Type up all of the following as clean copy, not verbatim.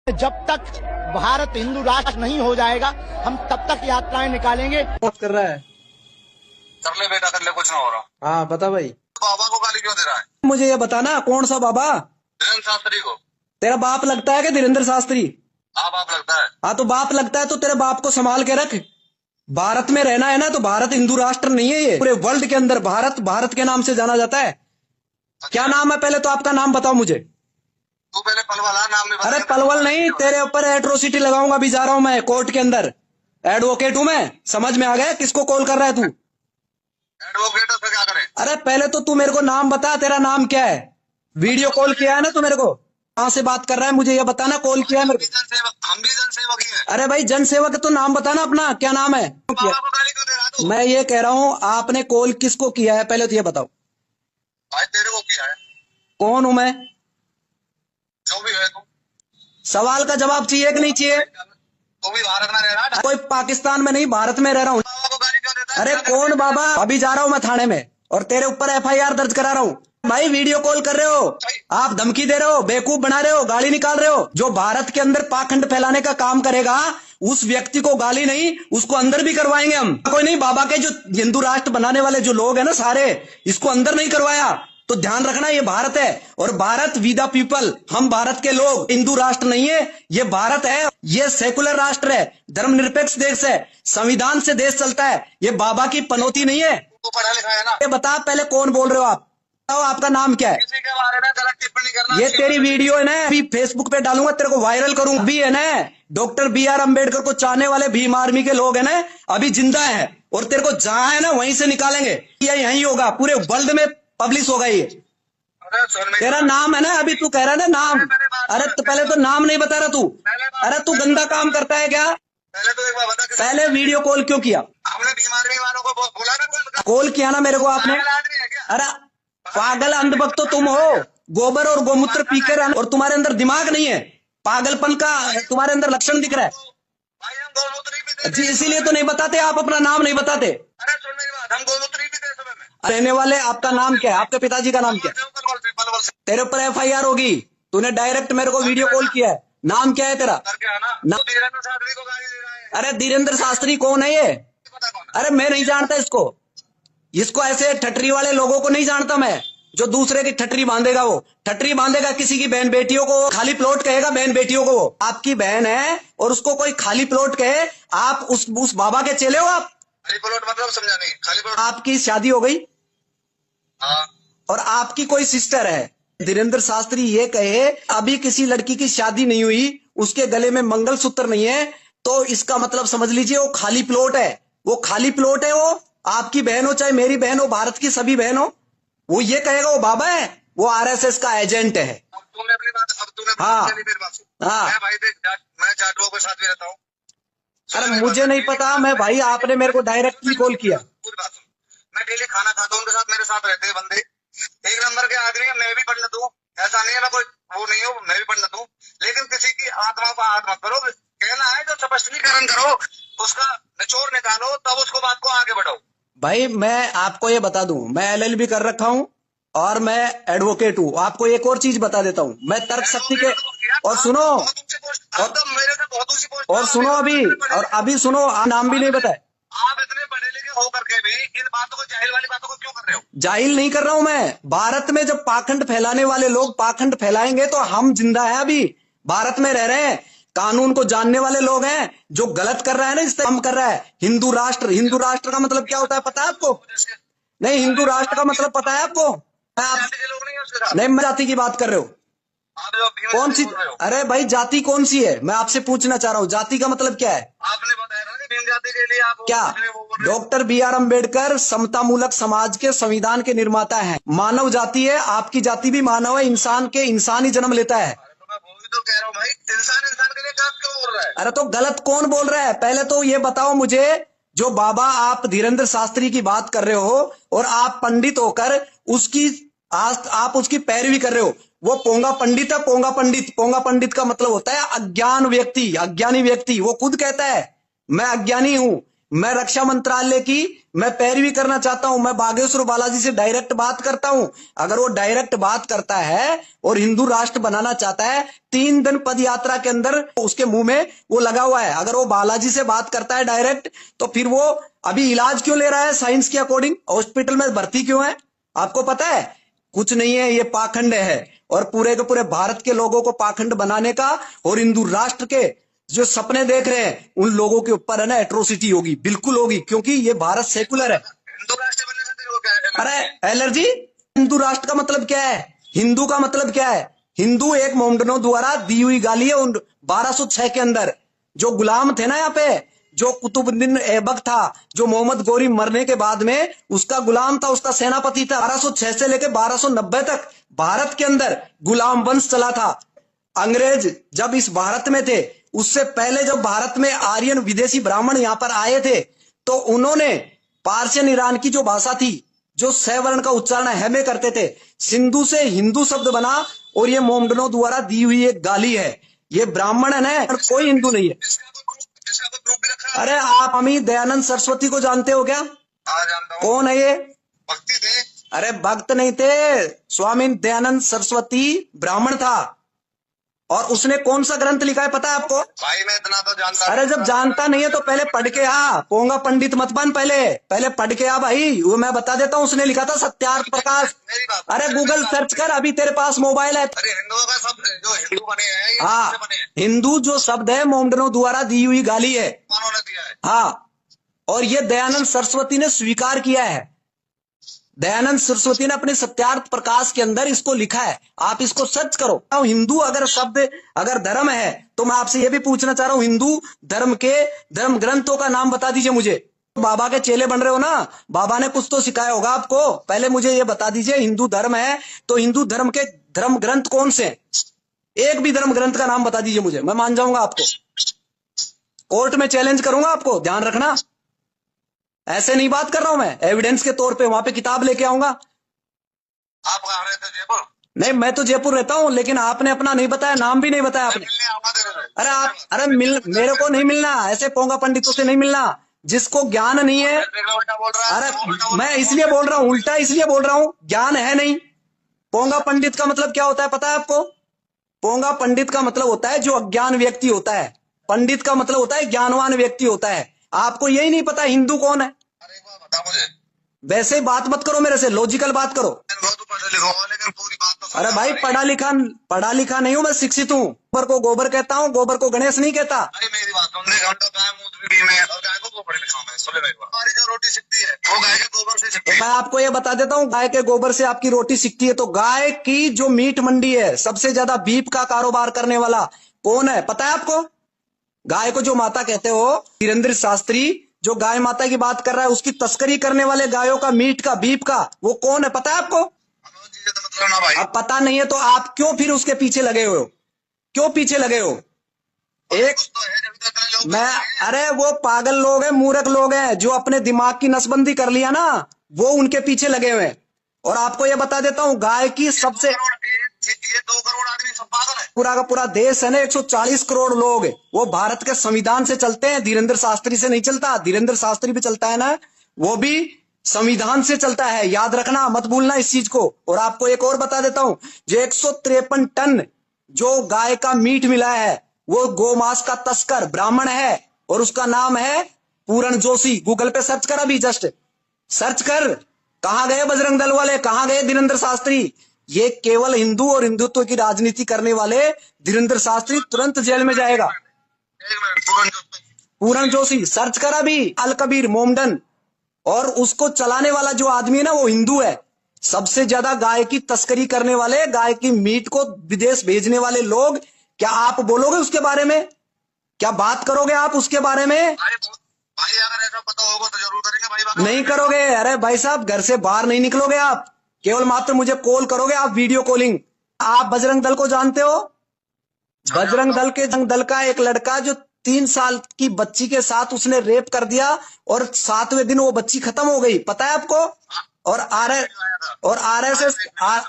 जब तक भारत हिंदू राष्ट्र नहीं हो जाएगा हम तब तक यात्राएं निकालेंगे। बात कर रहा है। कर ले बेटा, कर ले, कुछ ना हो रहा। हाँ बता भाई। बाबा को गाली क्यों दे रहा है? मुझे ये बताना कौन सा बाबा? धीरेन्द्र शास्त्री को। तेरा बाप लगता है कि धीरेन्द्र शास्त्री? हाँ बाप लगता है। हाँ तो बाप लगता है तो तेरे बाप को संभाल के रख। भारत में रहना है ना, तो भारत हिंदू राष्ट्र नहीं है, ये पूरे वर्ल्ड के अंदर भारत भारत के नाम से जाना जाता है। क्या नाम है पहले तो आपका नाम बताओ मुझे। तू पहले पलवल नाम में बता। अरे पलवल नहीं, तेरे ऊपर एट्रोसिटी लगाऊंगा। अभी जा रहा हूं मैं कोर्ट के अंदर, एडवोकेट हूं मैं। समझ में आ गया किसको कॉल कर रहा है तू? एडवोकेट से क्या करे? अरे पहले तो तू मेरे को नाम बता, तेरा नाम क्या है? वीडियो कॉल किया है ना तू मेरे को? कहां से बात कर रहा है मुझे ये बताना। कॉल किया है मेरे को? हम भी जनसेवक ही हैं। अरे भाई जनसेवक है तो नाम बताना अपना, क्या नाम है? बाबा को गाली क्यों दे रहा तू? मैं ये कह रहा हूँ आपने कॉल किसको किया है पहले तो ये बताओ। भाई तेरे को किया है। कौन हूं मैं? जो भी है तू। सवाल का जवाब चाहिए कि नहीं चाहिए? तू भी भारत में रह रहा है। कोई पाकिस्तान में नहीं, भारत में रह रहा हूँ। बाबा को गाली क्यों देता है? अरे कौन बाबा? अभी जा रहा हूँ मैं थाने में और तेरे ऊपर FIR दर्ज करा रहा हूँ। भाई वीडियो कॉल कर रहे हो आप, धमकी दे रहे हो, बेवकूफ बना रहे हो, गाली निकाल रहे हो। जो भारत के अंदर पाखंड फैलाने का काम करेगा उस व्यक्ति को गाली नहीं, उसको अंदर भी करवाएंगे हम। कोई नहीं, बाबा के जो हिंदू राष्ट्र बनाने वाले जो लोग हैं ना सारे, इसको अंदर नहीं करवाया तो ध्यान रखना ये भारत है और भारत वी द पीपल। हम भारत के लोग, हिंदू राष्ट्र नहीं है ये, भारत है। ये सेकुलर राष्ट्र है, धर्मनिरपेक्ष देश है, संविधान से देश चलता है। ये बाबा की पनौती नहीं है। तू पढ़ा लिखा है ना? ये बता पहले कौन बोल रहे हो आप? बताओ आपका नाम क्या है? किसी के बारे में गलत टिप्पणी करना। ये तेरी वीडियो है ना, अभी फेसबुक पे डालूंगा, तेरे को वायरल करूंगा। अभी है ना डॉक्टर BR अम्बेडकर को चाहने वाले भीम आर्मी के लोग है ना, अभी जिंदा है और तेरे को जहां है ना वहीं से निकालेंगे। ये यही होगा, पूरे वर्ल्ड में पब्लिश होगा ये। तेरा नाम है ना, अभी तू कह रहा है ना नाम। अरे तो पहले तो नाम नहीं बता रहा तू। अरे तू गंदा काम करता है क्या? पहले तो एक बार बता। पहले वीडियो कॉल क्यों किया? हमने बीमारी वालों को बोला ना। कॉल किया ना मेरे को आपने? आदमी है क्या? अरे पागल अंधभक्त तो तुम हो, गोबर और गोमूत्र पी कर, और तुम्हारे अंदर दिमाग नहीं है। पागलपन का तुम्हारे अंदर लक्षण दिख रहा है भाई हम गौमूत्र ही पीते जी, इसीलिए तो नहीं बताते आप, अपना नाम नहीं बताते। अरे सुन मेरी बात, हम गौमूत्र ही पीते सुबह में। रहने वाले आपका नाम क्या है? आपके पिताजी का नाम क्या है? पलवल से तेरे ऊपर FIR होगी। तूने डायरेक्ट मेरे को वीडियो कॉल किया है। नाम क्या है तेरा? करके आना। ना- तू धीरेन्द्र शास्त्री को गाली दे रहा है। अरे धीरेन्द्र शास्त्री कौन है ये? पता कौन है? अरे मैं नहीं जानता इसको। इसको ऐसे ठटरी वाले लोगों को नहीं जानता मैं, जो दूसरे की ठटरी बांधेगा। वो ठटरी बांधेगा किसी की बहन बेटियों को, खाली प्लॉट कहेगा बहन बेटियों को। वो आपकी बहन है और उसको कोई खाली प्लॉट कहे, आप उस बाबा के चेले हो आप? खाली प्लॉट मतलब समझा नहीं। खाली प्लॉट। आपकी शादी हो गई हाँ। और आपकी कोई सिस्टर है। धीरेन्द्र शास्त्री ये कहे अभी किसी लड़की की शादी नहीं हुई, उसके गले में मंगलसूत्र नहीं है, तो इसका मतलब समझ लीजिए वो खाली प्लॉट है। वो खाली प्लॉट है। वो आपकी बहन हो चाहे मेरी बहन हो, भारत की सभी बहन हो, वो ये कहेगा वो बाबा है, वो RSS का एजेंट है। अब तूने अपनी बात, अब तूने हाँ। मेरी बात सुन। हाँ। मैं भाई देख, मैं जाटुओं के साथ भी रहता हूँ। अरे मुझे नहीं पता, मैं भाई आपने मेरे को डायरेक्टली कॉल किया। पूरी बात सुन। मैं डेली खाना खाता हूँ उनके साथ, मेरे साथ रहते हैं बंदे, एक नंबर के आदमी है। मैं भी पंडित हूँ, ऐसा नहीं है मैं कोई वो नहीं हूँ, मैं भी पंडित हूँ। लेकिन किसी की आत्मा को आहत मत करो। कहना है जो स्पष्टीकरण करो, उसका निचोड़ निकालो, तब उसको बात को आगे बढ़ाओ। भाई मैं आपको ये बता दूं, मैं LLB कर रखा हूं और मैं एडवोकेट हूं। आपको एक और चीज बता देता हूं, मैं तर्क शक्ति के, और सुनो और सुनो अभी, और अभी सुनो, नाम भी नहीं बताए। आप इतने पढ़े लिखे होकर के भी इन बातों को, जाहिल वाली बातों को क्यों कर रहे हो? जाहिल नहीं कर रहा हूं मैं। भारत में जब पाखंड फैलाने वाले लोग पाखंड फैलाएंगे तो हम जिंदा है, अभी भारत में रह रहे हैं, कानून को जानने वाले लोग हैं। जो गलत कर रहा है ना, इससे हम कर रहा है। हिंदू राष्ट्र का मतलब क्या होता है पता है आपको? नहीं, हिंदू राष्ट्र का मतलब पता है आपको? नहीं, मैं जाति की बात कर रहे हो। कौन सी? अरे भाई जाति कौन सी है, मैं आपसे पूछना चाह रहा हूँ, जाति का मतलब क्या है? आपने बताया ना कि भीम जाति के लिए आप क्या? डॉक्टर BR अम्बेडकर समतामूलक समाज के संविधान के निर्माता हैं। मानव जाति है, आपकी जाति भी मानव है, इंसान के इंसान ही जन्म लेता है। तो कह रहा हूँ भाई, इंसान के लिए काम क्यों बोल रहा है? अरे तो गलत कौन बोल रहा है? पहले तो ये बताओ मुझे, जो बाबा आप धीरेन्द्र शास्त्री की बात कर रहे हो और आप पंडित होकर उसकी आप उसकी पैरवी कर रहे हो, वो पोंगा पंडित है। पोंगा पंडित का मतलब होता है अज्ञान व्यक्ति, अज्ञानी व्यक्ति। वो खुद कहता है मैं अज्ञानी हूं, मैं रक्षा मंत्रालय की मैं पैरवी करना चाहता हूं। मैं बागेश्वर बालाजी से डायरेक्ट बात करता हूं। अगर वो डायरेक्ट बात करता है और हिंदू राष्ट्र बनाना चाहता है, 3 दिन पद यात्रा के अंदर उसके मुंह में वो लगा हुआ है। अगर वो बालाजी से बात करता है डायरेक्ट, तो फिर वो अभी इलाज क्यों ले रहा है साइंस के अकॉर्डिंग? हॉस्पिटल में भर्ती क्यों है? आपको पता है? कुछ नहीं है, ये पाखंड है। और पूरे के पूरे भारत के लोगों को पाखंड बनाने का और हिंदू राष्ट्र के जो सपने देख रहे हैं उन लोगों के ऊपर है ना एट्रोसिटी होगी, बिल्कुल होगी, क्योंकि ये भारत सेकुलर है। हिंदू राष्ट्र बनने से तेरे को क्या है? अरे एलर्जी, हिंदू राष्ट्र का मतलब क्या है? हिंदू का मतलब क्या है? हिंदू एक मोमडनों द्वारा दी हुई गाली है। 1206 के अंदर जो गुलाम थे ना यहाँ पे, जो कुतुबुद्दीन ऐबक था, जो मोहम्मद गोरी मरने के बाद में उसका गुलाम था, उसका सेनापति था। 1206 से लेकर 1290 तक भारत के अंदर गुलाम वंश चला था। अंग्रेज जब इस भारत में थे, उससे पहले जब भारत में आर्यन विदेशी ब्राह्मण यहां पर आए थे, तो उन्होंने पार्शियन ईरान की जो भाषा थी, जो सवर्ण का उच्चारण है में करते थे, सिंधु से हिंदू शब्द बना। और ये मोमडनों द्वारा दी हुई एक गाली है। ये ब्राह्मण है और कोई हिंदू नहीं है। इसका कोई प्रूफ भी रखा है? अरे आप अमी दयानंद सरस्वती को जानते हो क्या? हाँ, जानता हूँ। कौन है ये? भक्ति थे। अरे भक्त नहीं थे, स्वामी दयानंद सरस्वती ब्राह्मण था। और उसने कौन सा ग्रंथ लिखा है पता है आपको? भाई मैं इतना तो जानता। अरे जब जानता नहीं है तो पहले पढ़ के आ। पोंगा पंडित मत बन, पहले पढ़ के आ भाई। वो मैं बता देता हूँ, उसने लिखा था सत्यार्थ प्रकाश। मेरी बात, अरे गूगल सर्च कर, अभी तेरे पास मोबाइल है। अरे हिंदुओं का शब्द जो हिंदू बने हैं, ये हाँ, किससे बने हैं? हिंदू जो शब्द है मोमडनों द्वारा दी हुई गाली है। उन्होंने दिया है। हाँ, और ये दयानंद सरस्वती ने स्वीकार किया है। दयानंद सरस्वती ने अपने सत्यार्थ प्रकाश के अंदर इसको लिखा है। आप इसको सर्च करो। हिंदू अगर शब्द, अगर धर्म है, तो मैं आपसे ये भी पूछना चाह रहा हूं, हिंदू धर्म के धर्म ग्रंथों का नाम बता दीजिए मुझे। बाबा के चेले बन रहे हो ना, बाबा ने कुछ तो सिखाया होगा आपको। पहले मुझे ये बता दीजिए, हिंदू धर्म है तो हिंदू धर्म के धर्म ग्रंथ कौन से हैं? एक भी धर्म ग्रंथ का नाम बता दीजिए मुझे, मैं मान जाऊंगा आपको। कोर्ट में चैलेंज करूंगा आपको, ध्यान रखना। ऐसे नहीं बात कर रहा हूं मैं, एविडेंस के तौर पे वहां पे किताब लेके आऊंगा। आप कहाँ रहते? जयपुर? नहीं, मैं तो जयपुर रहता हूं, लेकिन आपने अपना नहीं बताया, नाम भी नहीं बताया आपने। मिलने आऊंगा तेरे से। अरे आप, अरे मेरे को नहीं मिलना, ऐसे पोंगा पंडितों से नहीं मिलना जिसको ज्ञान नहीं है। उल्टा बोल रहा है। अरे मैं इसलिए बोल रहा हूँ, उल्टा इसलिए बोल रहा हूँ, ज्ञान है नहीं। पोंगा पंडित का मतलब क्या होता है पता है आपको? पोंगा पंडित का मतलब होता है जो अज्ञान व्यक्ति होता है। पंडित का मतलब होता है ज्ञानवान व्यक्ति होता है। आपको यही नहीं पता हिंदू कौन है? अरे एक बात बता मुझे। वैसे बात मत करो मेरे से, लॉजिकल बात करो। बहुत पढ़े लिखा हुआ, लेकिन पूरी बात तो अरे भाई पढ़ा लिखा नहीं हूं मैं, शिक्षित हूँ। गोबर को गोबर कहता हूँ, गोबर को गणेश नहीं कहता। अरे मेरी बात सुन, देख हम तो गाय मूत्र भी में और गाय को गोबर भी खाओ। सुन ले, हमारी जो रोटी सिकती है वो गाय के गोबर से सिकती है। मैं आपको ये बता देता हूँ, गाय के गोबर से आपकी रोटी सिकती है। तो गाय की जो मीट मंडी है, सबसे ज्यादा बीफ का कारोबार करने वाला कौन है पता है आपको? गाय को जो माता कहते हो, धीरेन्द्र शास्त्री जो गाय माता की बात कर रहा है, उसकी तस्करी करने वाले गायों का मीट का बीफ का वो कौन है पता है आपको? मतलब ना भाई। अब पता नहीं है तो आप क्यों फिर उसके पीछे लगे हो? क्यों पीछे लगे हो? एक तो है जब तक लोग मैं, अरे वो पागल लोग हैं, मूर्ख लोग हैं, जो अपने दिमाग की नसबंदी कर लिया ना, वो उनके पीछे लगे हुए हैं। और आपको ये बता देता हूँ, गाय की सबसे, ये 2 करोड़ आदमी सब पागल है। पूरा का पूरा देश है ना, 140 करोड़ लोग, वो भारत के संविधान से चलते हैं। धीरेन्द्र शास्त्री से नहीं चलता। धीरेन्द्र शास्त्री भी चलता है ना, वो भी संविधान से चलता है। याद रखना, मत भूलना इस चीज को। और आपको एक और बता देता हूं, जो 153 टन जो गाय का मीट मिला है, वो गोमांस का तस्कर ब्राह्मण है और उसका नाम है पूरण जोशी। गूगल पे सर्च कर, अभी जस्ट सर्च कर। कहां गए बजरंग दल वाले, कहां गए धीरेन्द्र शास्त्री? ये केवल हिंदू और हिंदुत्व की राजनीति करने वाले धीरेन्द्र शास्त्री तुरंत जेल में जाएगा। पूरण जोशी सर्च कर अभी, अल कबीर मोमडन। और उसको चलाने वाला जो आदमी है ना, वो हिंदू है। सबसे ज्यादा गाय की तस्करी करने वाले, गाय की मीट को विदेश भेजने वाले लोग। क्या आप बोलोगे उसके बारे में? क्या बात करोगे आप उसके बारे में? भाई अगर ऐसा पता होगा तो जरूर करेंगे भाई। नहीं करोगे? अरे भाई साहब, घर से बाहर नहीं निकलोगे आप, केवल मात्र मुझे कॉल करोगे आप, वीडियो कॉलिंग। आप बजरंग दल को जानते हो? बजरंग दल का एक लड़का जो 3 साल की बच्ची के साथ उसने रेप कर दिया और 7वें दिन वो बच्ची खत्म हो गई, पता है आपको? और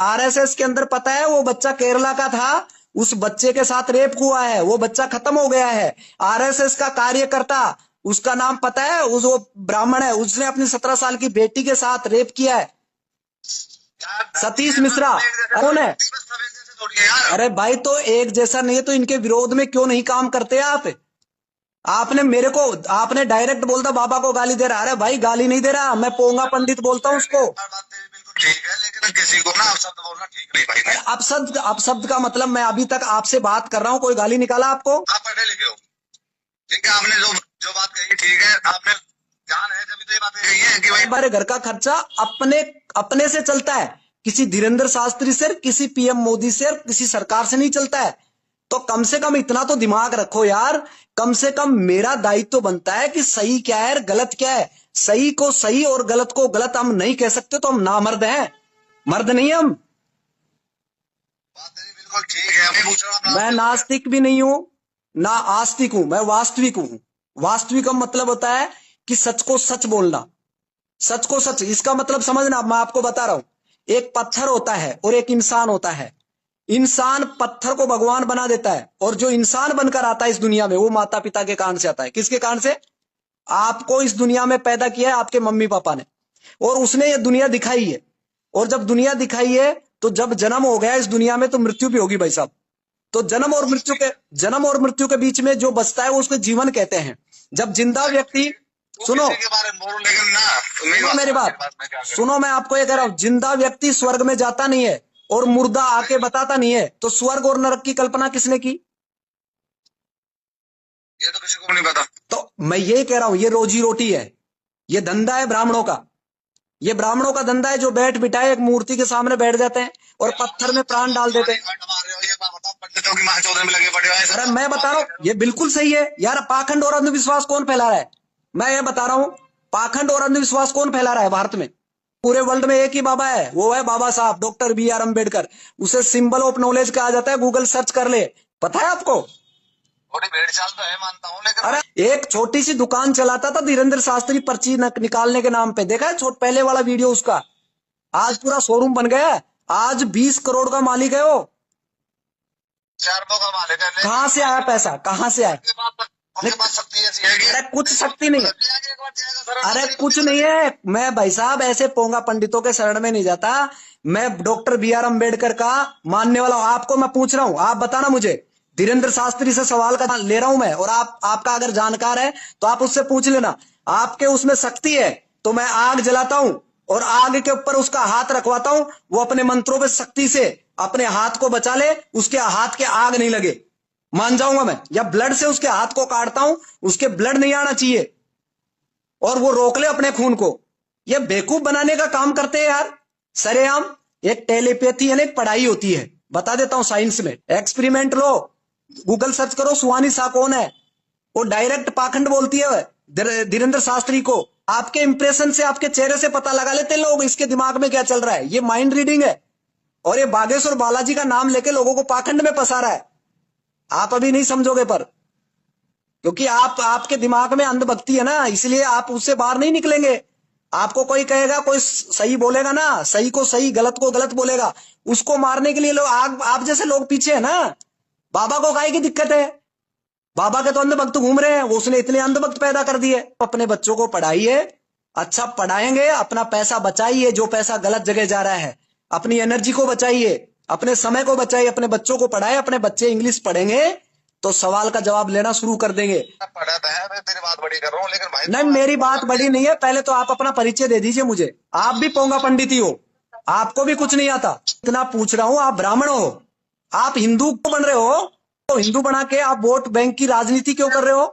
आरएसएस के अंदर पता है, वो बच्चा केरला का था, उस बच्चे के साथ रेप हुआ है, वो बच्चा खत्म हो गया है। आरएसएस का कार्यकर्ता उसका नाम पता है? उस वो ब्राह्मण है, उसने अपनी 17 साल की बेटी के साथ रेप किया है। सतीश मिश्रा कौन है? अरे भाई तो एक जैसा नहीं है तो इनके विरोध में क्यों नहीं काम करते आप? आपने मेरे को, आपने डायरेक्ट बोलता बाबा को गाली दे रहा। अरे भाई गाली नहीं दे रहा, मैं पोंगा पंडित बोलता हूँ उसको। ठीक है, लेकिन किसी को ना अपशब्द बोलना ठीक नहीं भाई। अपशब्द का मतलब, मैं अभी तक आपसे बात कर रहा हूँ, कोई गाली निकाला आपको? आप पढ़े लिखे हो, ठीक है, आपने जो बात कही ठीक है, आपने ध्यान है जब तो ये बातें कही है कि भाई हमारे घर का खर्चा अपने से चलता है, किसी धीरेन्द्र शास्त्री से, किसी पीएम मोदी से, किसी सरकार से नहीं चलता है। तो कम से कम इतना तो दिमाग रखो यार। कम से कम मेरा दायित्व तो बनता है कि सही क्या है, गलत क्या है। सही को सही और गलत को गलत हम नहीं कह सकते, तो हम नामर्द हैं, मर्द नहीं हम। बात बिल्कुल ठीक है, मैं पूछ रहा हूं, मैं नास्तिक भी नहीं हूं ना आस्तिक हूं, मैं वास्तविक हूं। वास्तविक का मतलब होता है कि सच को सच बोलना, सच को सच। इसका मतलब समझना, मैं आपको बता रहा हूं। एक पत्थर होता है और एक इंसान होता है। इंसान पत्थर को भगवान बना देता है, और जो इंसान बनकर आता है इस दुनिया में, वो माता पिता के कारण से आता है। किसके कारण से? आपको इस दुनिया में पैदा किया है आपके मम्मी पापा ने, और उसने ये दुनिया दिखाई है। और जब दुनिया दिखाई है तो जब जन्म हो गया इस दुनिया में, तो मृत्यु भी होगी भाई साहब। तो जन्म और मृत्यु के बीच में जो बचता है वो उसको जीवन कहते हैं। जब जिंदा व्यक्ति, सुनो के बारे में बोलो, लेकिन ना सुनो मेरी बात, सुनो, मैं आपको ये कह रहा हूं, जिंदा व्यक्ति स्वर्ग में जाता नहीं है और मुर्दा आके बताता नहीं है। तो स्वर्ग और नरक की कल्पना किसने की? ये तो किसी को नहीं पता। तो मैं ये कह रहा हूं, ये रोजी रोटी है, ये धंधा है ब्राह्मणों का। ये ब्राह्मणों का धंधा है, जो बैठ बिठाए एक मूर्ति के सामने बैठ जाते हैं और पत्थर में प्राण डाल देते हैं। पंडितों की मां चौधरी में लगे पड़े हुए हैं। अरे मैं बता रहा हूँ, ये बिल्कुल सही है यार। पाखंड और अंधविश्वास कौन फैला रहा है? मैं ये बता रहा हूँ, पाखंड और अंधविश्वास कौन फैला रहा है भारत में? पूरे वर्ल्ड में एक ही बाबा है, वो है बाबा साहब डॉक्टर BR अम्बेडकर। उसे सिंबल ऑफ नॉलेज कहा जाता है, गूगल सर्च कर ले, पता है आपको? थोड़ी भेड़ चाल तो है, मानता हूँ, लेकिन अरे एक छोटी सी दुकान चलाता था धीरेन्द्र शास्त्री पर्ची निकालने के नाम पे, देखा है पहले वाला वीडियो उसका? आज पूरा शोरूम बन गया है, आज 20 करोड़ का मालिक है वो। 4 का मालिक है। कहाँ से आया पैसा, कहाँ से आया? उनके पास शक्ति ऐसी है कि अरे कुछ शक्ति नहीं है, अरे कुछ नहीं है। मैं भाई साहब ऐसे पोंगा पंडितों के शरण में नहीं जाता। मैं डॉक्टर BR अम्बेडकर का मानने वाला हूं। आपको मैं पूछ रहा हूं, आप बताना मुझे, धीरेन्द्र शास्त्री से सवाल का ले रहा हूं मैं, और आपका अगर जानकार है तो आप उससे पूछ लेना। आपके उसमें शक्ति है तो मैं आग जलाता हूं और आग के ऊपर उसका हाथ रखवाता हूं, वो अपने मंत्रों पे शक्ति से अपने हाथ को बचा ले, उसके हाथ के आग नहीं लगे, मान जाऊंगा मैं। या ब्लड से उसके हाथ को काटता हूं, उसके ब्लड नहीं आना चाहिए और वो रोक ले अपने खून को। ये बेवकूफ बनाने का काम करते हैं यार सरेआम। एक टेलीपैथी है ना, एक पढ़ाई होती है, बता देता हूं साइंस में। एक्सपेरिमेंट लो, गूगल सर्च करो, सुहानी शाह कौन है, वो डायरेक्ट पाखंड बोलती है धीरेन्द्र शास्त्री को। आपके इंप्रेशन से, आपके चेहरे से पता लगा लेते हैं लोग इसके दिमाग में क्या चल रहा है। ये माइंड रीडिंग है, और ये बागेश्वर बालाजी का नाम लेके लोगों को पाखंड में फंसा रहा है। आप अभी नहीं समझोगे, पर क्योंकि आपके दिमाग में अंधभक्ति है ना, इसलिए आप उससे बाहर नहीं निकलेंगे। आपको कोई कहेगा, कोई सही बोलेगा ना, सही को सही गलत को गलत बोलेगा, उसको मारने के लिए लोग, आप जैसे लोग पीछे है ना। बाबा को काहे की दिक्कत है? बाबा के तो अंधभक्त घूम रहे हैं, वो उसने इतने अंधभक्त पैदा कर दिए। अपने बच्चों को पढ़ाइए, अच्छा पढ़ाएंगे, अपना पैसा बचाइए, जो पैसा गलत जगह जा रहा है, अपनी एनर्जी को बचाइए, अपने समय को बचाइए, अपने बच्चों को पढ़ाए। अपने बच्चे इंग्लिश पढ़ेंगे तो सवाल का जवाब लेना शुरू कर देंगे। पढ़ा था, मैं तेरी बात बड़ी कर रहा हूँ, लेकिन भाई नहीं, मेरी बात बड़ी नहीं है। पहले तो आप अपना परिचय दे दीजिए मुझे। आप भी पोंगा पंडित ही हो, आपको भी कुछ नहीं आता। इतना पूछ रहा हूं, आप ब्राह्मण हो, आप हिंदू क्यों बन रहे हो? तो हिंदू बना के आप वोट बैंक की राजनीति क्यों कर रहे हो?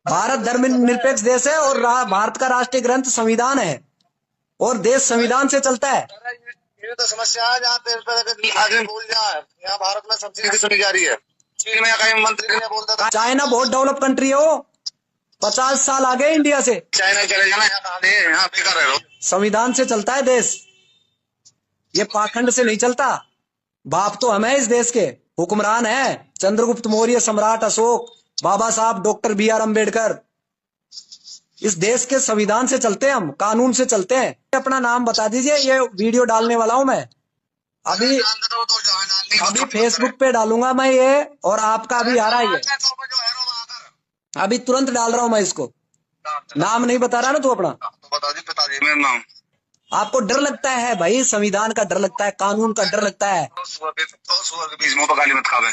भारत धर्मनिरपेक्ष देश है और भारत का राष्ट्रीय ग्रंथ संविधान है, और देश संविधान से चलता है। ये तो समस्या है, जहाँ पे आदमी भूल जाए, यहाँ भारत में सब चीज सुनी जा रही है। चीन में कहीं मंत्री ने बोलता था, चाइना बहुत डेवलप कंट्री है, वो 50 साल आगे इंडिया से। चाइना चले जाना, यहाँ बेकार है। संविधान से चलता है देश, ये पाखंड से नहीं चलता। बाप तो हम है इस देश के, हुक्मरान है चंद्रगुप्त मौर्य, सम्राट अशोक, बाबा साहब डॉक्टर BR अम्बेडकर। इस देश के संविधान से चलते हैं हम, कानून से चलते हैं। अपना नाम बता दीजिए, ये वीडियो डालने वाला हूं मैं अभी फेसबुक पे डालूंगा मैं ये, और आपका अभी आ रहा है ये, अभी तुरंत डाल रहा हूं मैं इसको। नाम नहीं बता रहा ना तू अपना? तो बता दी पिताजी मेरा नाम। आपको डर लगता है भाई, संविधान का डर लगता है, कानून का डर लगता है। सुअर के बीच मुंह पर गाली मत खावे।